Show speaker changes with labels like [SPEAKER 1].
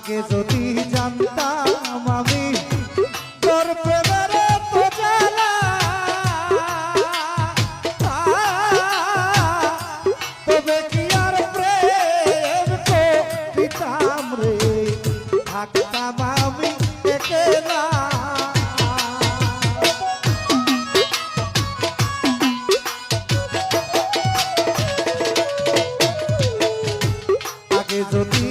[SPEAKER 1] আগে যদি জানতাম আমি তোর প্রেমের তো জ্বালা, তবে কি আর প্রেম করিতাম রে, থাকতাম আমি একলা। আগে যদি